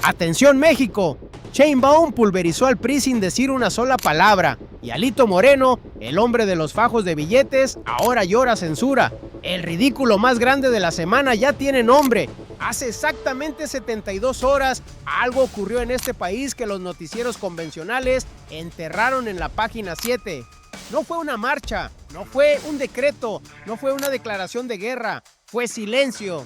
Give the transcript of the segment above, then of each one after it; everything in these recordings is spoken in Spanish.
Atención México, Sheinbaum pulverizó al PRI sin decir una sola palabra y Alito Moreno, el hombre de los fajos de billetes, ahora llora censura. El ridículo más grande de la semana ya tiene nombre. Hace exactamente 72 horas algo ocurrió en este país que los noticieros convencionales enterraron en la página 7. No fue una marcha, no fue un decreto, no fue una declaración de guerra, fue silencio.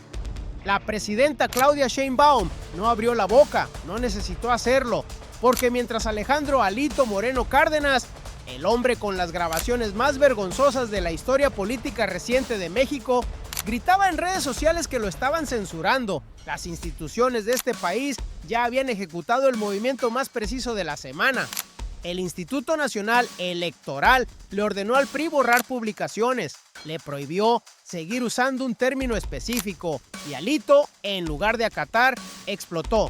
La presidenta Claudia Sheinbaum no abrió la boca, no necesitó hacerlo, porque mientras Alejandro Alito Moreno Cárdenas, el hombre con las grabaciones más vergonzosas de la historia política reciente de México, gritaba en redes sociales que lo estaban censurando, las instituciones de este país ya habían ejecutado el movimiento más preciso de la semana. El Instituto Nacional Electoral le ordenó al PRI borrar publicaciones, le prohibió seguir usando un término específico y Alito, en lugar de acatar, explotó.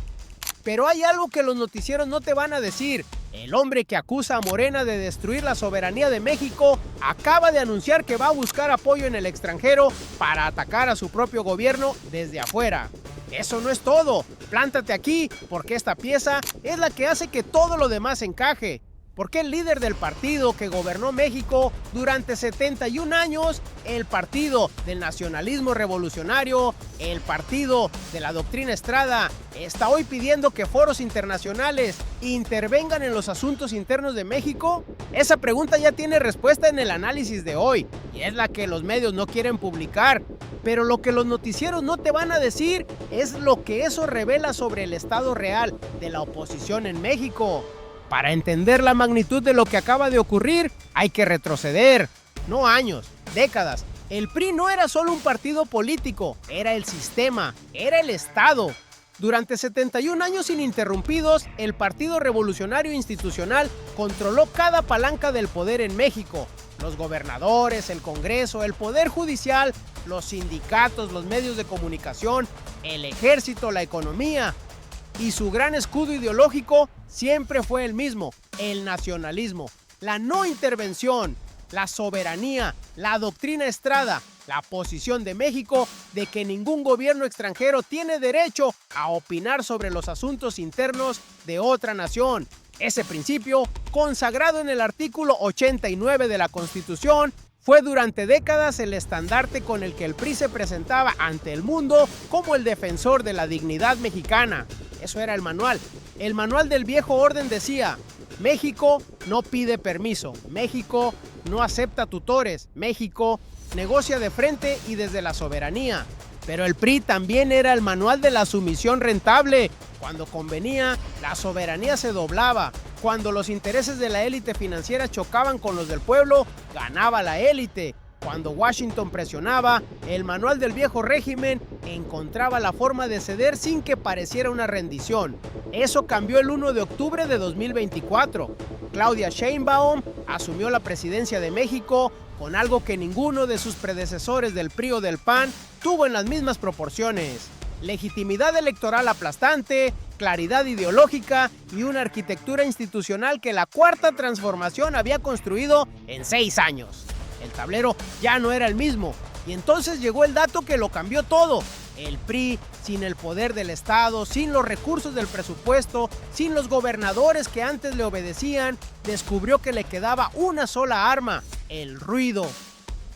Pero hay algo que los noticieros no te van a decir. El hombre que acusa a Morena de destruir la soberanía de México acaba de anunciar que va a buscar apoyo en el extranjero para atacar a su propio gobierno desde afuera. Eso no es todo, plántate aquí porque esta pieza es la que hace que todo lo demás encaje. Porque el líder del partido que gobernó México durante 71 años, el partido del nacionalismo revolucionario, el partido de la doctrina Estrada, está hoy pidiendo que foros internacionales intervengan en los asuntos internos de México? Esa pregunta ya tiene respuesta en el análisis de hoy, y es la que los medios no quieren publicar. Pero lo que los noticieros no te van a decir es lo que eso revela sobre el estado real de la oposición en México. Para entender la magnitud de lo que acaba de ocurrir, hay que retroceder, no años, décadas. El PRI no era solo un partido político, era el sistema, era el Estado. Durante 71 años ininterrumpidos, el Partido Revolucionario Institucional controló cada palanca del poder en México. Los gobernadores, el Congreso, el Poder Judicial, los sindicatos, los medios de comunicación, el ejército, la economía. Y su gran escudo ideológico siempre fue el mismo, el nacionalismo, la no intervención, la soberanía, la doctrina Estrada, la posición de México de que ningún gobierno extranjero tiene derecho a opinar sobre los asuntos internos de otra nación. Ese principio, consagrado en el artículo 89 de la Constitución, fue durante décadas el estandarte con el que el PRI se presentaba ante el mundo como el defensor de la dignidad mexicana. Eso era el manual. El manual del viejo orden decía: México no pide permiso, México no acepta tutores, México negocia de frente y desde la soberanía. Pero el PRI también era el manual de la sumisión rentable. Cuando convenía, la soberanía se doblaba. Cuando los intereses de la élite financiera chocaban con los del pueblo, ganaba la élite. Cuando Washington presionaba, el manual del viejo régimen encontraba la forma de ceder sin que pareciera una rendición. Eso cambió el 1 de octubre de 2024. Claudia Sheinbaum asumió la presidencia de México con algo que ninguno de sus predecesores del PRI o del PAN tuvo en las mismas proporciones: legitimidad electoral aplastante, claridad ideológica y una arquitectura institucional que la Cuarta Transformación había construido en 6 años. El tablero ya no era el mismo, y entonces llegó el dato que lo cambió todo. El PRI, sin el poder del Estado, sin los recursos del presupuesto, sin los gobernadores que antes le obedecían, descubrió que le quedaba una sola arma: el ruido.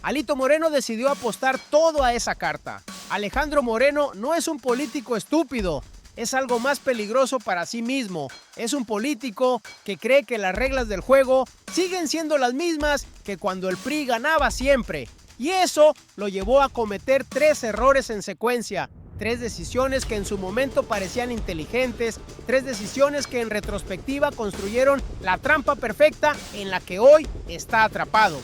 Alito Moreno decidió apostar todo a esa carta. Alejandro Moreno no es un político estúpido, es algo más peligroso para sí mismo. Es un político que cree que las reglas del juego siguen siendo las mismas que cuando el PRI ganaba siempre. Y eso lo llevó a cometer 3 errores en secuencia. 3 decisiones que en su momento parecían inteligentes, 3 decisiones que en retrospectiva construyeron la trampa perfecta en la que hoy está atrapado.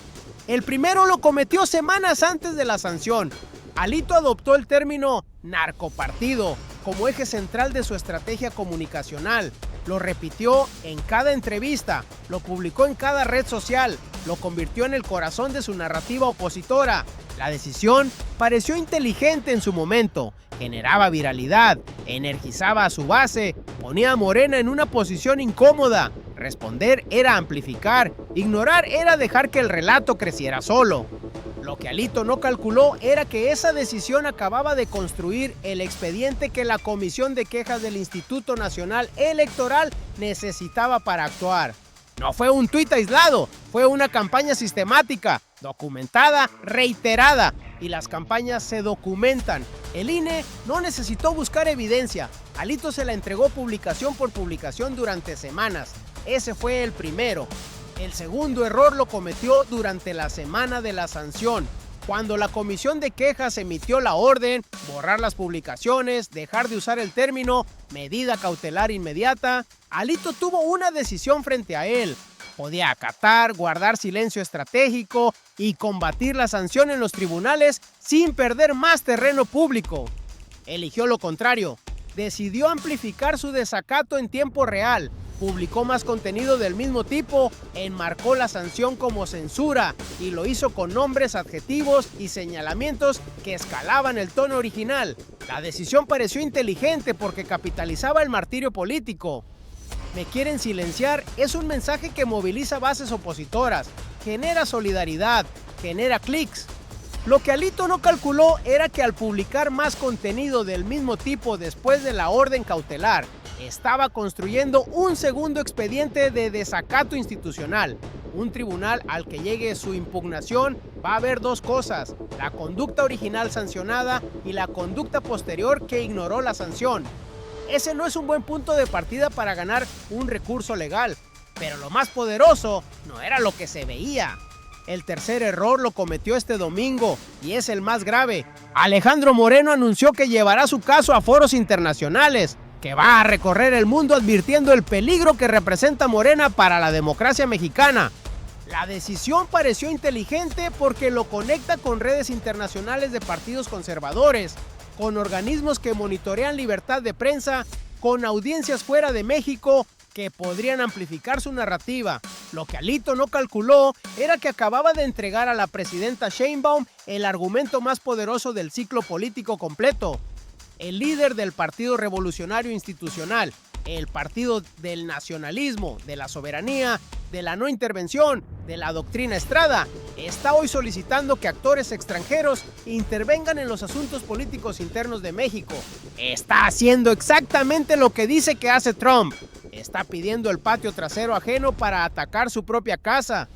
El primero lo cometió semanas antes de la sanción. Alito adoptó el término narcopartido como eje central de su estrategia comunicacional. Lo repitió en cada entrevista, lo publicó en cada red social, lo convirtió en el corazón de su narrativa opositora. La decisión pareció inteligente en su momento, generaba viralidad, energizaba a su base, ponía a Morena en una posición incómoda. Responder era amplificar, ignorar era dejar que el relato creciera solo. Lo que Alito no calculó era que esa decisión acababa de construir el expediente que la Comisión de Quejas del Instituto Nacional Electoral necesitaba para actuar. No fue un tuit aislado, fue una campaña sistemática, documentada, reiterada, y las campañas se documentan. El INE no necesitó buscar evidencia, Alito se la entregó publicación por publicación durante semanas. Ese fue el primero. El segundo error lo cometió durante la semana de la sanción, cuando la Comisión de Quejas emitió la orden, borrar las publicaciones, dejar de usar el término medida cautelar inmediata. Alito tuvo una decisión frente a él. Podía acatar, guardar silencio estratégico y combatir la sanción en los tribunales sin perder más terreno público. Eligió lo contrario. Decidió amplificar su desacato en tiempo real. Publicó más contenido del mismo tipo, enmarcó la sanción como censura y lo hizo con nombres, adjetivos y señalamientos que escalaban el tono original. La decisión pareció inteligente porque capitalizaba el martirio político. Me quieren silenciar es un mensaje que moviliza bases opositoras, genera solidaridad, genera clics. Lo que Alito no calculó era que al publicar más contenido del mismo tipo después de la orden cautelar, estaba construyendo un segundo expediente de desacato institucional. Un tribunal al que llegue su impugnación va a ver dos cosas: la conducta original sancionada y la conducta posterior que ignoró la sanción. Ese no es un buen punto de partida para ganar un recurso legal, pero lo más poderoso no era lo que se veía. El tercer error lo cometió este domingo y es el más grave. Alejandro Moreno anunció que llevará su caso a foros internacionales, que va a recorrer el mundo advirtiendo el peligro que representa Morena para la democracia mexicana. La decisión pareció inteligente porque lo conecta con redes internacionales de partidos conservadores, con organismos que monitorean libertad de prensa, con audiencias fuera de México que podrían amplificar su narrativa. Lo que Alito no calculó era que acababa de entregar a la presidenta Sheinbaum el argumento más poderoso del ciclo político completo. El líder del Partido Revolucionario Institucional, el partido del nacionalismo, de la soberanía, de la no intervención, de la doctrina Estrada, está hoy solicitando que actores extranjeros intervengan en los asuntos políticos internos de México. Está haciendo exactamente lo que dice que hace Trump. Está pidiendo el patio trasero ajeno para atacar su propia casa.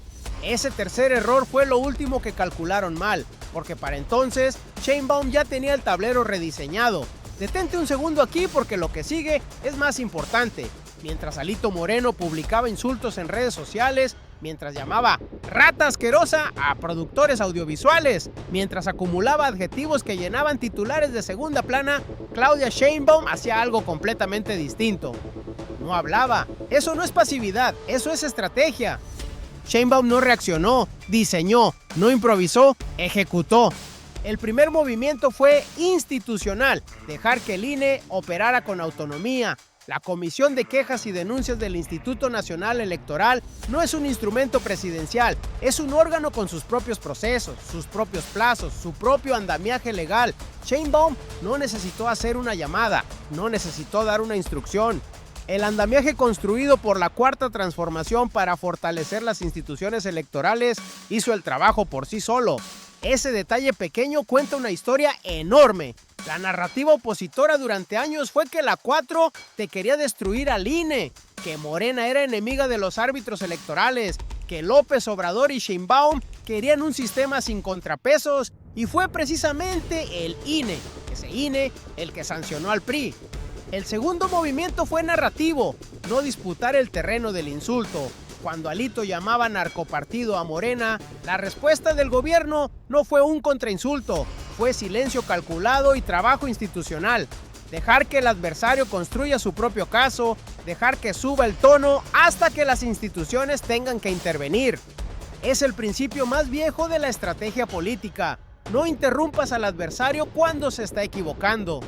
Ese tercer error fue lo último que calcularon mal, porque para entonces Sheinbaum ya tenía el tablero rediseñado. Detente un segundo aquí porque lo que sigue es más importante. Mientras Alito Moreno publicaba insultos en redes sociales, mientras llamaba rata asquerosa a productores audiovisuales, mientras acumulaba adjetivos que llenaban titulares de segunda plana, Claudia Sheinbaum hacía algo completamente distinto. No hablaba. Eso no es pasividad, eso es estrategia. Sheinbaum no reaccionó, diseñó, no improvisó, ejecutó. El primer movimiento fue institucional, dejar que el INE operara con autonomía. La Comisión de Quejas y Denuncias del Instituto Nacional Electoral no es un instrumento presidencial, es un órgano con sus propios procesos, sus propios plazos, su propio andamiaje legal. Sheinbaum no necesitó hacer una llamada, no necesitó dar una instrucción. El andamiaje construido por la Cuarta Transformación para fortalecer las instituciones electorales hizo el trabajo por sí solo. Ese detalle pequeño cuenta una historia enorme. La narrativa opositora durante años fue que la 4 te quería destruir al INE, que Morena era enemiga de los árbitros electorales, que López Obrador y Sheinbaum querían un sistema sin contrapesos, y fue precisamente el INE, ese INE, el que sancionó al PRI. El segundo movimiento fue narrativo, no disputar el terreno del insulto. Cuando Alito llamaba narcopartido a Morena, la respuesta del gobierno no fue un contrainsulto, fue silencio calculado y trabajo institucional. Dejar que el adversario construya su propio caso, dejar que suba el tono hasta que las instituciones tengan que intervenir. Es el principio más viejo de la estrategia política. No interrumpas al adversario cuando se está equivocando.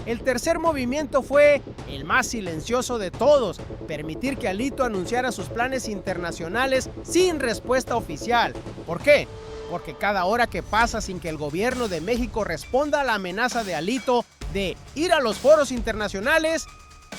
El tercer movimiento fue el más silencioso de todos, permitir que Alito anunciara sus planes internacionales sin respuesta oficial. ¿Por qué? Porque cada hora que pasa sin que el gobierno de México responda a la amenaza de Alito de ir a los foros internacionales,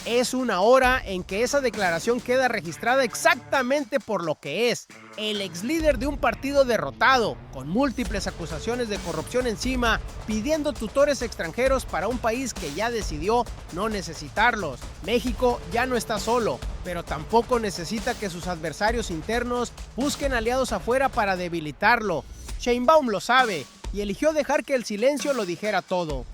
Es una hora en que esa declaración queda registrada exactamente por lo que es: el ex líder de un partido derrotado, con múltiples acusaciones de corrupción encima, pidiendo tutores extranjeros para un país que ya decidió no necesitarlos. México ya no está solo, pero tampoco necesita que sus adversarios internos busquen aliados afuera para debilitarlo. Sheinbaum lo sabe y eligió dejar que el silencio lo dijera todo.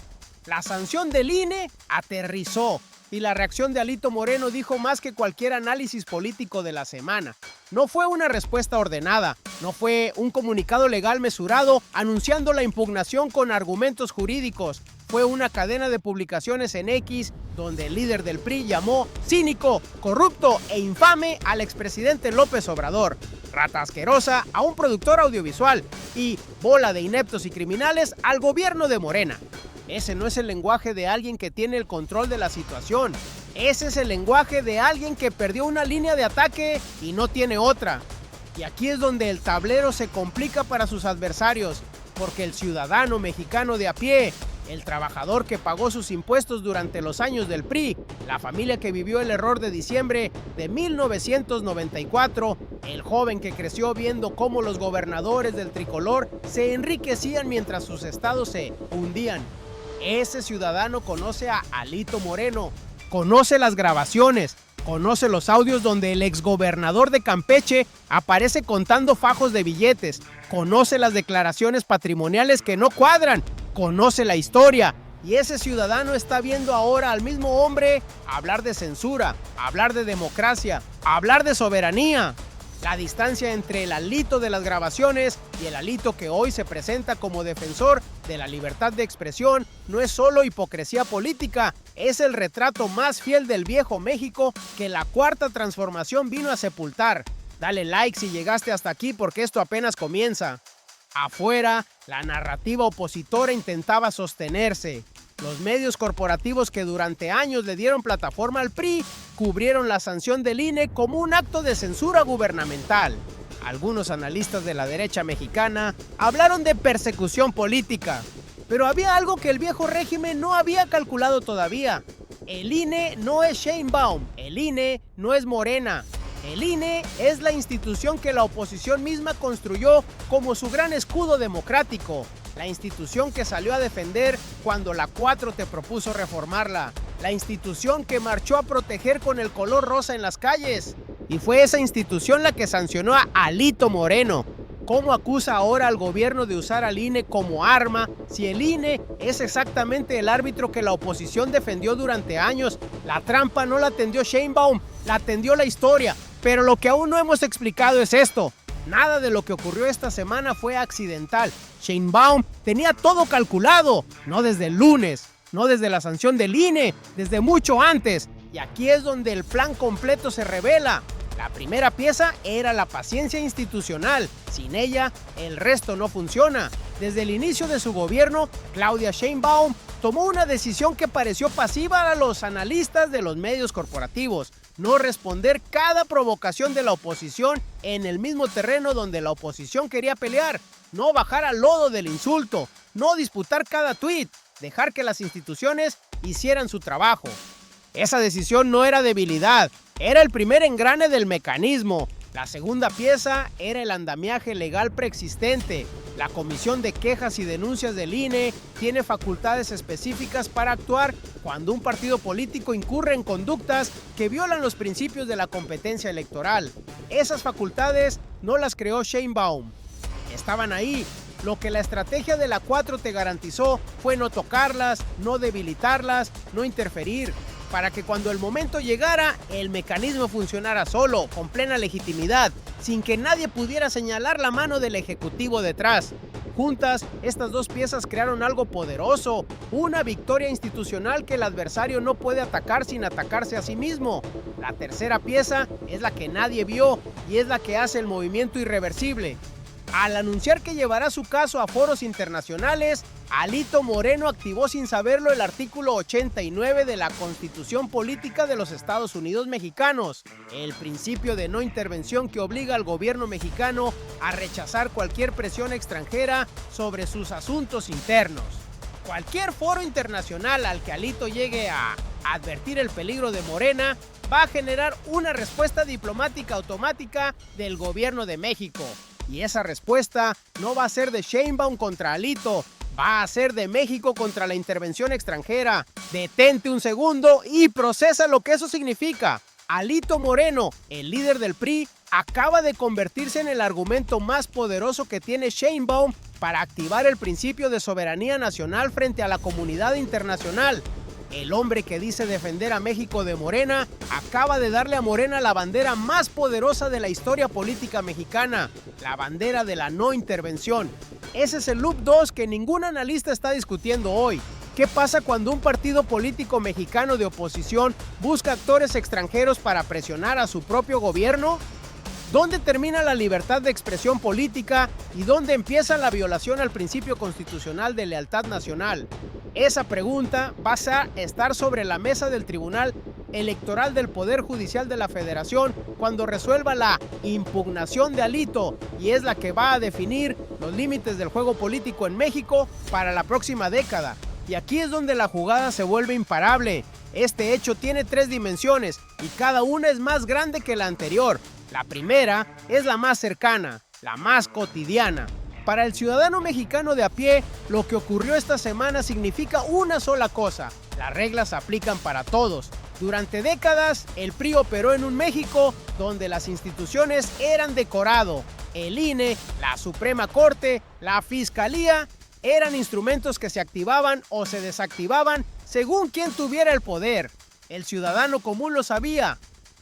La sanción del INE aterrizó. Y la reacción de Alito Moreno dijo más que cualquier análisis político de la semana. No fue una respuesta ordenada, no fue un comunicado legal mesurado anunciando la impugnación con argumentos jurídicos. Fue una cadena de publicaciones en X donde el líder del PRI llamó cínico, corrupto e infame al expresidente López Obrador, rata asquerosa a un productor audiovisual y bola de ineptos y criminales al gobierno de Morena. Ese no es el lenguaje de alguien que tiene el control de la situación. Ese es el lenguaje de alguien que perdió una línea de ataque y no tiene otra. Y aquí es donde el tablero se complica para sus adversarios, porque el ciudadano mexicano de a pie, el trabajador que pagó sus impuestos durante los años del PRI, la familia que vivió el error de diciembre de 1994, el joven que creció viendo cómo los gobernadores del tricolor se enriquecían mientras sus estados se hundían. Ese ciudadano conoce a Alito Moreno, conoce las grabaciones, conoce los audios donde el exgobernador de Campeche aparece contando fajos de billetes, conoce las declaraciones patrimoniales que no cuadran, conoce la historia. Y ese ciudadano está viendo ahora al mismo hombre hablar de censura, hablar de democracia, hablar de soberanía. La distancia entre el Alito de las grabaciones y el Alito que hoy se presenta como defensor de la libertad de expresión no es solo hipocresía política, es el retrato más fiel del viejo México que la Cuarta Transformación vino a sepultar. Dale like si llegaste hasta aquí porque esto apenas comienza. Afuera, la narrativa opositora intentaba sostenerse. Los medios corporativos que durante años le dieron plataforma al PRI cubrieron la sanción del INE como un acto de censura gubernamental. Algunos analistas de la derecha mexicana hablaron de persecución política, pero había algo que el viejo régimen no había calculado todavía. El INE no es Sheinbaum, el INE no es Morena. El INE es la institución que la oposición misma construyó como su gran escudo democrático. La institución que salió a defender cuando la 4T propuso reformarla. La institución que marchó a proteger con el color rosa en las calles. Y fue esa institución la que sancionó a Alito Moreno. ¿Cómo acusa ahora al gobierno de usar al INE como arma si el INE es exactamente el árbitro que la oposición defendió durante años? La trampa no la tendió Sheinbaum, la tendió la historia. Pero lo que aún no hemos explicado es esto. Nada de lo que ocurrió esta semana fue accidental. Sheinbaum tenía todo calculado, no desde el lunes, no desde la sanción del INE, desde mucho antes. Y aquí es donde el plan completo se revela. La primera pieza era la paciencia institucional. Sin ella, el resto no funciona. Desde el inicio de su gobierno, Claudia Sheinbaum tomó una decisión que pareció pasiva a los analistas de los medios corporativos: no responder cada provocación de la oposición en el mismo terreno donde la oposición quería pelear, no bajar al lodo del insulto, no disputar cada tuit, dejar que las instituciones hicieran su trabajo. Esa decisión no era debilidad, era el primer engrane del mecanismo. La segunda pieza era el andamiaje legal preexistente. La Comisión de Quejas y Denuncias del INE tiene facultades específicas para actuar cuando un partido político incurre en conductas que violan los principios de la competencia electoral. Esas facultades no las creó Sheinbaum. Estaban ahí. Lo que la estrategia de la 4T garantizó fue no tocarlas, no debilitarlas, no interferir, para que cuando el momento llegara, el mecanismo funcionara solo, con plena legitimidad, sin que nadie pudiera señalar la mano del Ejecutivo detrás. Juntas, estas dos piezas crearon algo poderoso, una victoria institucional que el adversario no puede atacar sin atacarse a sí mismo. La tercera pieza es la que nadie vio y es la que hace el movimiento irreversible. Al anunciar que llevará su caso a foros internacionales, Alito Moreno activó sin saberlo el artículo 89 de la Constitución Política de los Estados Unidos Mexicanos, el principio de no intervención que obliga al gobierno mexicano a rechazar cualquier presión extranjera sobre sus asuntos internos. Cualquier foro internacional al que Alito llegue a advertir el peligro de Morena va a generar una respuesta diplomática automática del gobierno de México. Y esa respuesta no va a ser de Sheinbaum contra Alito, va a ser de México contra la intervención extranjera. Detente un segundo y procesa lo que eso significa. Alito Moreno, el líder del PRI, acaba de convertirse en el argumento más poderoso que tiene Sheinbaum para activar el principio de soberanía nacional frente a la comunidad internacional. El hombre que dice defender a México de Morena acaba de darle a Morena la bandera más poderosa de la historia política mexicana, la bandera de la no intervención. Ese es el loop 2 que ningún analista está discutiendo hoy. ¿Qué pasa cuando un partido político mexicano de oposición busca actores extranjeros para presionar a su propio gobierno? ¿Dónde termina la libertad de expresión política y dónde empieza la violación al principio constitucional de lealtad nacional? Esa pregunta va a estar sobre la mesa del Tribunal Electoral del Poder Judicial de la Federación cuando resuelva la impugnación de Alito, y es la que va a definir los límites del juego político en México para la próxima década. Y aquí es donde la jugada se vuelve imparable. Este hecho tiene 3 dimensiones y cada una es más grande que la anterior. La primera es la más cercana, la más cotidiana. Para el ciudadano mexicano de a pie, lo que ocurrió esta semana significa una sola cosa: las reglas se aplican para todos. Durante décadas, el PRI operó en un México donde las instituciones eran decorado. El INE, la Suprema Corte, la Fiscalía eran instrumentos que se activaban o se desactivaban según quien tuviera el poder. El ciudadano común lo sabía,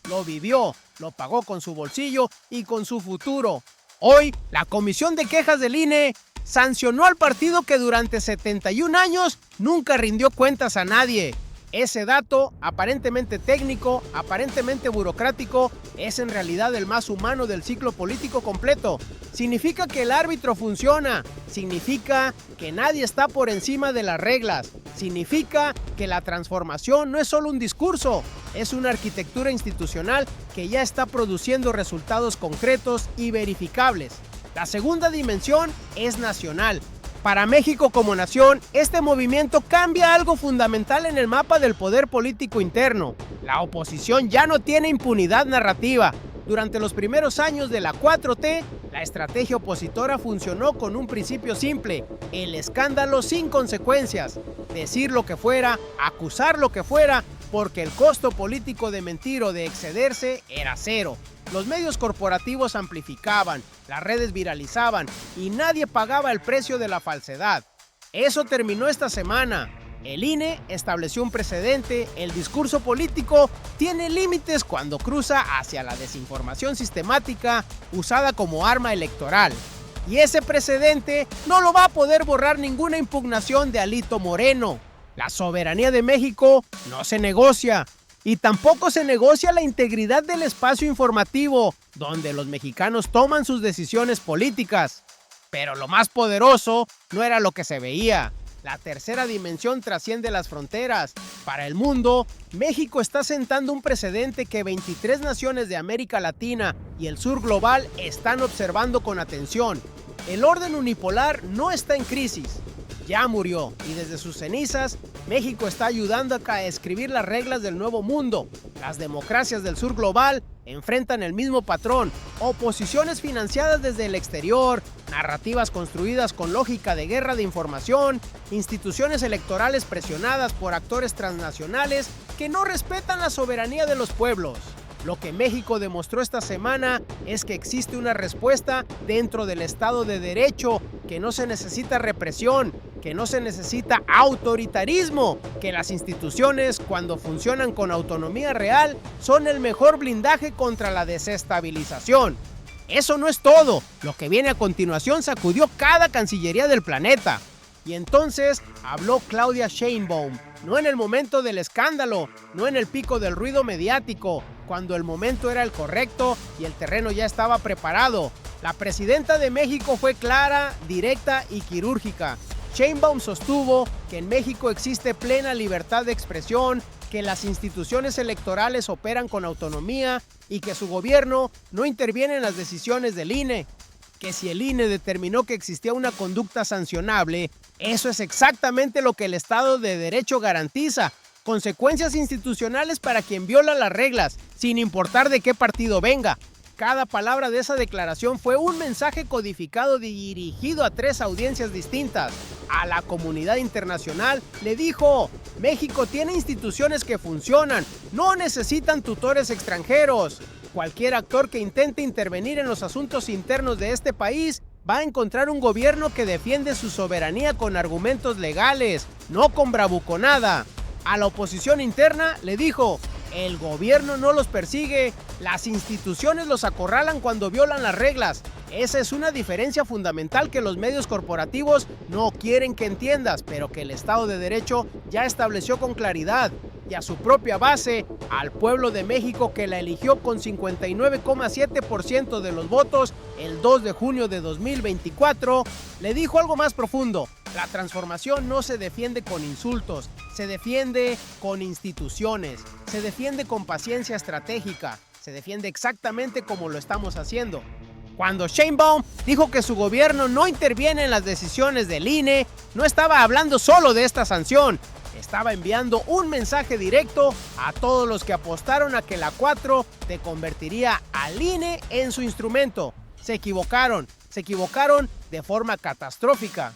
lo vivió, lo pagó con su bolsillo y con su futuro. Hoy, la Comisión de Quejas del INE sancionó al partido que durante 71 años nunca rindió cuentas a nadie. Ese dato, aparentemente técnico, aparentemente burocrático, es en realidad el más humano del ciclo político completo. Significa que el árbitro funciona, significa que nadie está por encima de las reglas, significa que la transformación no es solo un discurso, es una arquitectura institucional que ya está produciendo resultados concretos y verificables. La segunda dimensión es nacional. Para México como nación, este movimiento cambia algo fundamental en el mapa del poder político interno. La oposición ya no tiene impunidad narrativa. Durante los primeros años de la 4T, la estrategia opositora funcionó con un principio simple: el escándalo sin consecuencias. Decir lo que fuera, acusar lo que fuera, porque el costo político de mentir o de excederse era cero. Los medios corporativos amplificaban, las redes viralizaban y nadie pagaba el precio de la falsedad. Eso terminó esta semana. El INE estableció un precedente: el discurso político tiene límites cuando cruza hacia la desinformación sistemática usada como arma electoral. Y ese precedente no lo va a poder borrar ninguna impugnación de Alito Moreno. La soberanía de México no se negocia. Y tampoco se negocia la integridad del espacio informativo, donde los mexicanos toman sus decisiones políticas. Pero lo más poderoso no era lo que se veía. La tercera dimensión trasciende las fronteras. Para el mundo, México está sentando un precedente que 23 naciones de América Latina y el sur global están observando con atención. El orden unipolar no está en crisis. Ya murió, y desde sus cenizas, México está ayudando a escribir las reglas del nuevo mundo. Las democracias del sur global enfrentan el mismo patrón: oposiciones financiadas desde el exterior, narrativas construidas con lógica de guerra de información, instituciones electorales presionadas por actores transnacionales que no respetan la soberanía de los pueblos. Lo que México demostró esta semana es que existe una respuesta dentro del Estado de Derecho, que no se necesita represión, que no se necesita autoritarismo, que las instituciones, cuando funcionan con autonomía real, son el mejor blindaje contra la desestabilización. Eso no es todo. Lo que viene a continuación sacudió cada cancillería del planeta. Y entonces habló Claudia Sheinbaum, no en el momento del escándalo, no en el pico del ruido mediático, cuando el momento era el correcto y el terreno ya estaba preparado. La presidenta de México fue clara, directa y quirúrgica. Sheinbaum sostuvo que en México existe plena libertad de expresión, que las instituciones electorales operan con autonomía y que su gobierno no interviene en las decisiones del INE. Que si el INE determinó que existía una conducta sancionable, eso es exactamente lo que el Estado de Derecho garantiza, Consecuencias institucionales para quien viola las reglas, sin importar de qué partido venga. Cada palabra de esa declaración fue un mensaje codificado dirigido a 3 audiencias distintas. A la comunidad internacional le dijo: México tiene instituciones que funcionan, no necesitan tutores extranjeros. Cualquier actor que intente intervenir en los asuntos internos de este país va a encontrar un gobierno que defiende su soberanía con argumentos legales, no con bravuconada. A la oposición interna le dijo: el gobierno no los persigue, las instituciones los acorralan cuando violan las reglas. Esa es una diferencia fundamental que los medios corporativos no quieren que entiendas, pero que el Estado de Derecho ya estableció con claridad. Y a su propia base, al pueblo de México, que la eligió con 59,7% de los votos el 2 de junio de 2024, le dijo algo más profundo: la transformación no se defiende con insultos, se defiende con instituciones, se defiende con paciencia estratégica, se defiende exactamente como lo estamos haciendo. Cuando Sheinbaum dijo que su gobierno no interviene en las decisiones del INE, no estaba hablando solo de esta sanción, estaba enviando un mensaje directo a todos los que apostaron a que la 4T convertiría al INE en su instrumento. Se equivocaron de forma catastrófica.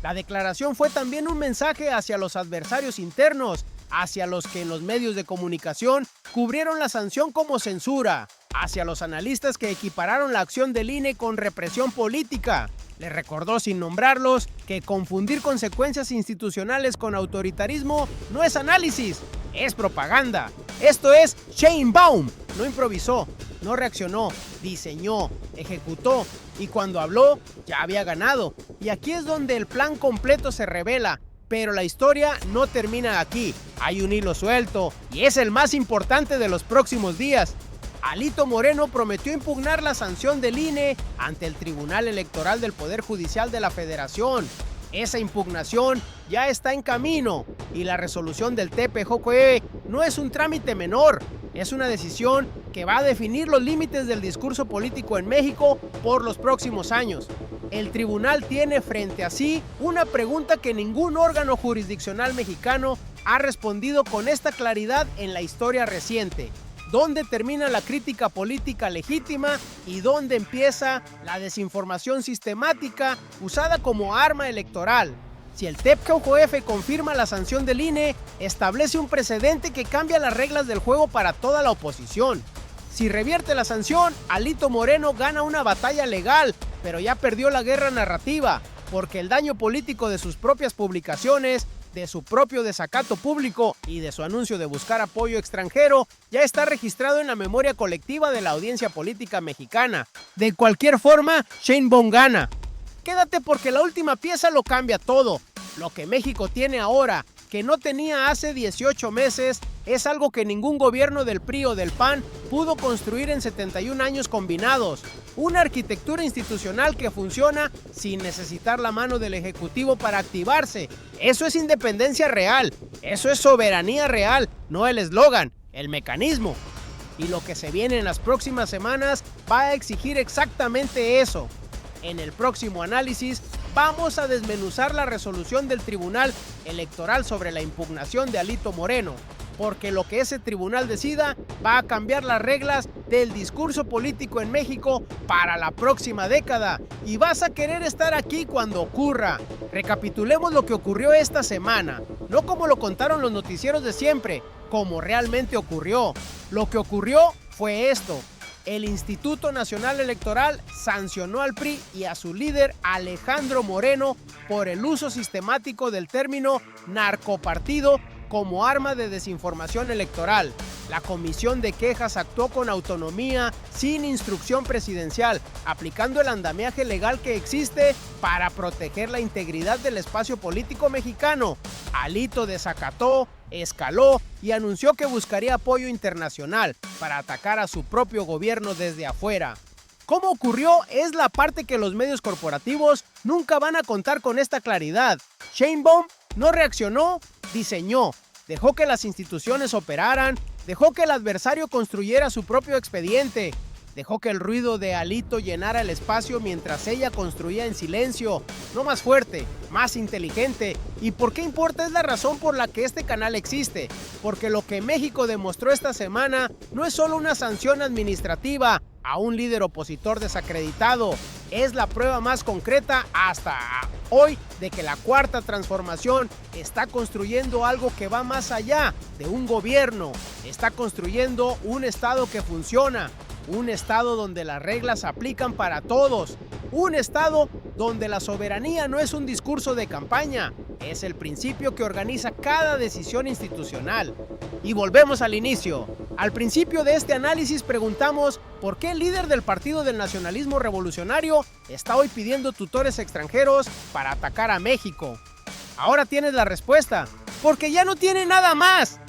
La declaración fue también un mensaje hacia los adversarios internos, hacia los que en los medios de comunicación cubrieron la sanción como censura, hacia los analistas que equipararon la acción del INE con represión política. Les recordó, sin nombrarlos, que confundir consecuencias institucionales con autoritarismo no es análisis, es propaganda. Esto es Sheinbaum. No improvisó, no reaccionó, diseñó, ejecutó, y cuando habló ya había ganado. Y aquí es donde el plan completo se revela. Pero la historia no termina aquí. Hay un hilo suelto, y es el más importante de los próximos días. Alito Moreno prometió impugnar la sanción del INE ante el Tribunal Electoral del Poder Judicial de la Federación. Esa impugnación ya está en camino, y la resolución del TPJ no es un trámite menor, es una decisión que va a definir los límites del discurso político en México por los próximos años. El tribunal tiene frente a sí una pregunta que ningún órgano jurisdiccional mexicano ha respondido con esta claridad en la historia reciente. ¿Dónde termina la crítica política legítima y dónde empieza la desinformación sistemática usada como arma electoral? Si el TEPCOJF confirma la sanción del INE, establece un precedente que cambia las reglas del juego para toda la oposición. Si revierte la sanción, Alito Moreno gana una batalla legal, pero ya perdió la guerra narrativa, porque el daño político de sus propias publicaciones, de su propio desacato público y de su anuncio de buscar apoyo extranjero ya está registrado en la memoria colectiva de la audiencia política mexicana. De cualquier forma, Sheinbaum gana. Quédate, porque la última pieza lo cambia todo. Lo que México tiene ahora, que no tenía hace 18 meses, es algo que ningún gobierno del PRI o del PAN pudo construir en 71 años combinados. Una arquitectura institucional que funciona sin necesitar la mano del Ejecutivo para activarse. Eso es independencia real, eso es soberanía real, no el eslogan, el mecanismo. Y lo que se viene en las próximas semanas va a exigir exactamente eso. En el próximo análisis vamos a desmenuzar la resolución del Tribunal Electoral sobre la impugnación de Alito Moreno, porque lo que ese tribunal decida va a cambiar las reglas del discurso político en México para la próxima década, y vas a querer estar aquí cuando ocurra. Recapitulemos lo que ocurrió esta semana, no como lo contaron los noticieros de siempre, como realmente ocurrió. Lo que ocurrió fue esto: el Instituto Nacional Electoral sancionó al PRI y a su líder Alejandro Moreno por el uso sistemático del término narcopartido como arma de desinformación electoral. La Comisión de Quejas actuó con autonomía, sin instrucción presidencial, aplicando el andamiaje legal que existe para proteger la integridad del espacio político mexicano. Alito desacató, escaló y anunció que buscaría apoyo internacional para atacar a su propio gobierno desde afuera. ¿Cómo ocurrió? Es la parte que los medios corporativos nunca van a contar con esta claridad. Sheinbaum no reaccionó, diseñó, dejó que las instituciones operaran, dejó que el adversario construyera su propio expediente. Dejó que el ruido de Alito llenara el espacio mientras ella construía en silencio, no más fuerte, más inteligente. ¿Y por qué importa? Es la razón por la que este canal existe, porque lo que México demostró esta semana no es solo una sanción administrativa a un líder opositor desacreditado, es la prueba más concreta hasta hoy de que la Cuarta Transformación está construyendo algo que va más allá de un gobierno, está construyendo un Estado que funciona, un Estado donde las reglas se aplican para todos, un Estado donde la soberanía no es un discurso de campaña, es el principio que organiza cada decisión institucional. Y volvemos al inicio. Al principio de este análisis preguntamos por qué el líder del Partido del Nacionalismo Revolucionario está hoy pidiendo tutores extranjeros para atacar a México. Ahora tienes la respuesta, porque ya no tiene nada más.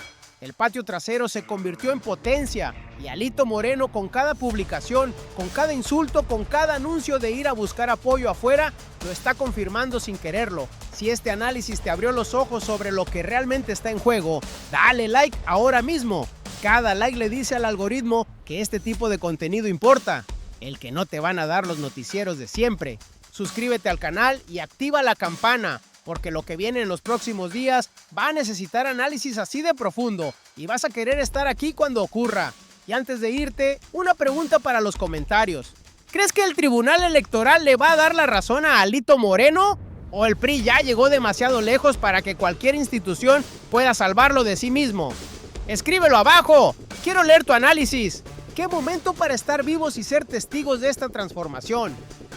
El patio trasero se convirtió en potencia y Alito Moreno, con cada publicación, con cada insulto, con cada anuncio de ir a buscar apoyo afuera, lo está confirmando sin quererlo. Si este análisis te abrió los ojos sobre lo que realmente está en juego, dale like ahora mismo. Cada like le dice al algoritmo que este tipo de contenido importa, el que no te van a dar los noticieros de siempre. Suscríbete al canal y activa la campana, porque lo que viene en los próximos días va a necesitar análisis así de profundo y vas a querer estar aquí cuando ocurra. Y antes de irte, una pregunta para los comentarios. ¿Crees que el Tribunal Electoral le va a dar la razón a Alito Moreno? ¿O el PRI ya llegó demasiado lejos para que cualquier institución pueda salvarlo de sí mismo? Escríbelo abajo, quiero leer tu análisis. ¿Qué momento para estar vivos y ser testigos de esta transformación?